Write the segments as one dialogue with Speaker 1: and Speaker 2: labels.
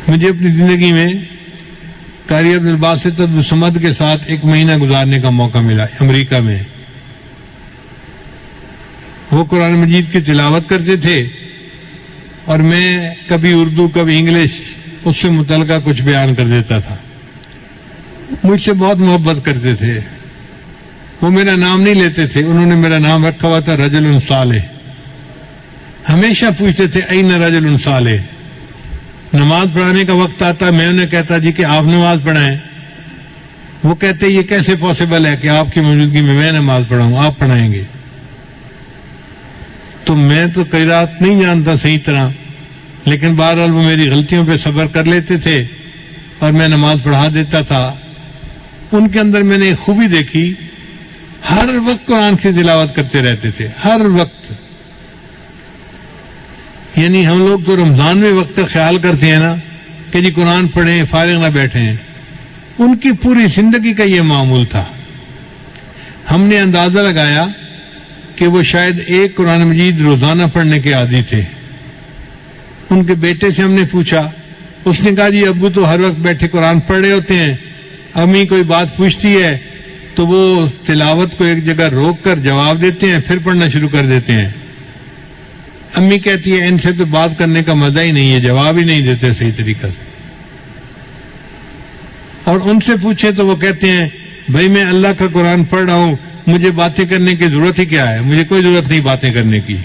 Speaker 1: مجھے اپنی زندگی میں قاری عبدالباسط عبدالصمد کے ساتھ 1 مہینہ گزارنے کا موقع ملا امریکہ میں. وہ قرآن مجید کی تلاوت کرتے تھے اور میں کبھی اردو کبھی انگلش اس سے متعلقہ کچھ بیان کر دیتا تھا. مجھ سے بہت محبت کرتے تھے. وہ میرا نام نہیں لیتے تھے, انہوں نے میرا نام رکھا ہوا تھا رجل صالح. ہمیشہ پوچھتے تھے این رجل صالح. نماز پڑھانے کا وقت آتا میں انہیں کہتا جی کہ آپ نماز پڑھائیں. وہ کہتے یہ کیسے پاسبل ہے کہ آپ کی موجودگی میں نماز پڑھاؤں, آپ پڑھائیں گے. تو میں تو قرات نہیں جانتا صحیح طرح, لیکن بہرحال وہ میری غلطیوں پہ صبر کر لیتے تھے اور میں نماز پڑھا دیتا تھا. ان کے اندر میں نے ایک خوبی دیکھی, ہر وقت قرآن کی تلاوت کرتے رہتے تھے, ہر وقت. یعنی ہم لوگ تو رمضان میں وقت کا خیال کرتے ہیں نا کہ جی قرآن پڑھیں فارغ نہ بیٹھیں. ان کی پوری زندگی کا یہ معمول تھا. ہم نے اندازہ لگایا کہ وہ شاید 1 قرآن مجید روزانہ پڑھنے کے عادی تھے. ان کے بیٹے سے ہم نے پوچھا, اس نے کہا جی ابو تو ہر وقت بیٹھے قرآن پڑھ رہے ہوتے ہیں, امی کوئی بات پوچھتی ہے تو وہ تلاوت کو ایک جگہ روک کر جواب دیتے ہیں, پھر پڑھنا شروع کر دیتے ہیں. امی کہتی ہے ان سے تو بات کرنے کا مزہ ہی نہیں ہے, جواب ہی نہیں دیتے صحیح طریقہ سے. اور ان سے پوچھیں تو وہ کہتے ہیں بھائی میں اللہ کا قرآن پڑھ رہا ہوں, مجھے باتیں کرنے کی ضرورت ہی کیا ہے, مجھے کوئی ضرورت نہیں باتیں کرنے کی.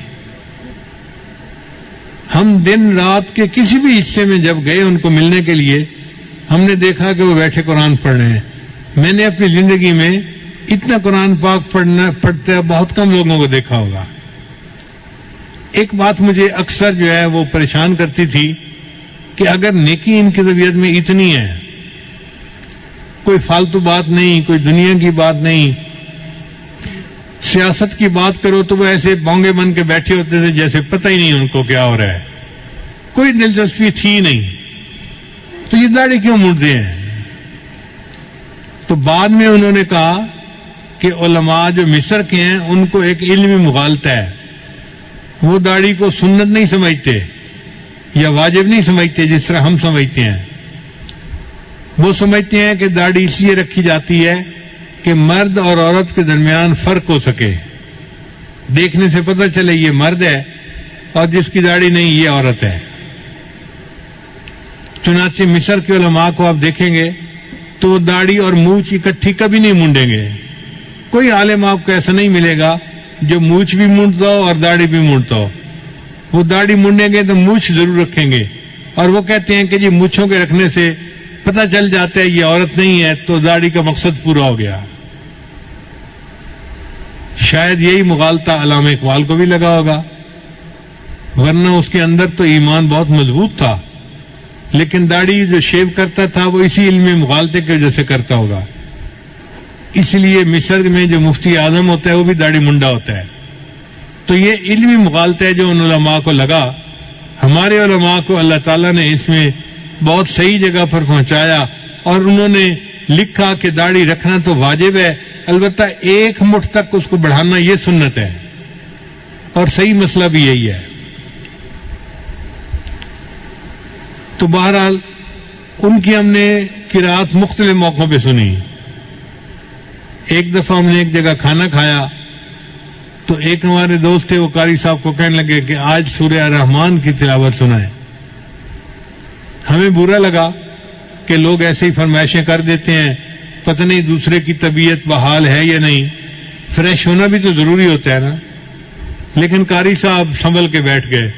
Speaker 1: ہم دن رات کے کسی بھی حصے میں جب گئے ان کو ملنے کے لیے, ہم نے دیکھا کہ وہ بیٹھے قرآن پڑھ رہے ہیں. میں نے اپنی زندگی میں اتنا قرآن پاک پڑھتے بہت کم لوگوں کو دیکھا ہوگا. ایک بات مجھے اکثر جو ہے وہ پریشان کرتی تھی کہ اگر نیکی ان کی طبیعت میں اتنی ہے, کوئی فالتو بات نہیں, کوئی دنیا کی بات نہیں, سیاست کی بات کرو تو وہ ایسے بونگے بن کے بیٹھے ہوتے تھے جیسے پتہ ہی نہیں ان کو کیا ہو رہا ہے, کوئی دلچسپی تھی نہیں. تو یہ داڑھی کیوں مڑتے ہیں؟ تو بعد میں انہوں نے کہا کہ علماء جو مصر کے ہیں ان کو ایک علمی مغالطہ ہے, وہ داڑھی کو سنت نہیں سمجھتے یا واجب نہیں سمجھتے جس طرح ہم سمجھتے ہیں. وہ سمجھتے ہیں کہ داڑھی اس لیے رکھی جاتی ہے کہ مرد اور عورت کے درمیان فرق ہو سکے, دیکھنے سے پتہ چلے یہ مرد ہے اور جس کی داڑھی نہیں یہ عورت ہے. چنانچہ مصر کے علماء کو آپ دیکھیں گے تو وہ داڑھی اور مونچھ اکٹھی کبھی نہیں مونڈیں گے. کوئی عالم آپ کو ایسا نہیں ملے گا جو مونچھ بھی مونڈتا ہو اور داڑھی بھی مونڈتا ہو. وہ داڑھی مونڈیں گے تو مونچھ ضرور رکھیں گے, اور وہ کہتے ہیں کہ جی مونچھوں کے رکھنے سے پتہ چل جاتا ہے یہ عورت نہیں ہے تو داڑھی کا مقصد پورا ہو گیا. شاید یہی مغالطہ علامہ اقبال کو بھی لگا ہوگا, ورنہ اس کے اندر تو ایمان بہت مضبوط تھا, لیکن داڑھی جو شیو کرتا تھا وہ اسی علم مغالطے کی وجہ سے کرتا ہوگا. اس لیے مصر میں جو مفتی اعظم ہوتا ہے وہ بھی داڑھی منڈا ہوتا ہے. تو یہ علمی مغالطہ ہے جو ان علماء کو لگا. ہمارے علماء کو اللہ تعالیٰ نے اس میں بہت صحیح جگہ پر پہنچایا, اور انہوں نے لکھا کہ داڑھی رکھنا تو واجب ہے, البتہ 1 مٹھ تک اس کو بڑھانا یہ سنت ہے, اور صحیح مسئلہ بھی یہی ہے. تو بہرحال ان کی ہم نے قرات مختلف موقعوں پہ سنی. ایک دفعہ ہم نے ایک جگہ کھانا کھایا تو ایک ہمارے دوست تھے, وہ قاری صاحب کو کہنے لگے کہ آج سورہ الرحمن کی تلاوت سنائیں. ہمیں برا لگا کہ لوگ ایسے ہی فرمائشیں کر دیتے ہیں, پتہ نہیں دوسرے کی طبیعت بحال ہے یا نہیں, فریش ہونا بھی تو ضروری ہوتا ہے نا. لیکن قاری صاحب سنبھل کے بیٹھ گئے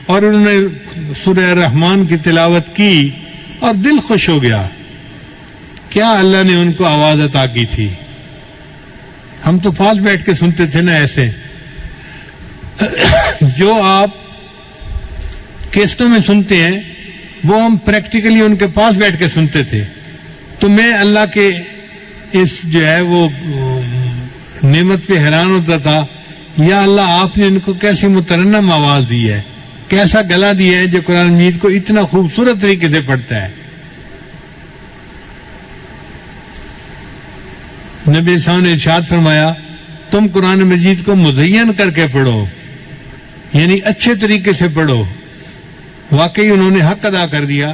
Speaker 1: اور انہوں نے سورہ الرحمن کی تلاوت کی اور دل خوش ہو گیا. کیا اللہ نے ان کو آواز عطا کی تھی. ہم تو پاس بیٹھ کے سنتے تھے نا ایسے. جو آپ کیسٹوں میں سنتے ہیں وہ ہم پریکٹیکلی ان کے پاس بیٹھ کے سنتے تھے. تو میں اللہ کے اس جو ہے وہ نعمت پہ حیران ہوتا تھا, یا اللہ آپ نے ان کو کیسی مترنم آواز دی ہے, کیسا گلا دیا ہے جو قرآن مجید کو اتنا خوبصورت طریقے سے پڑھتا ہے. نبی صاحب نے ارشاد فرمایا تم قرآن مجید کو مزین کر کے پڑھو, یعنی اچھے طریقے سے پڑھو. واقعی انہوں نے حق ادا کر دیا.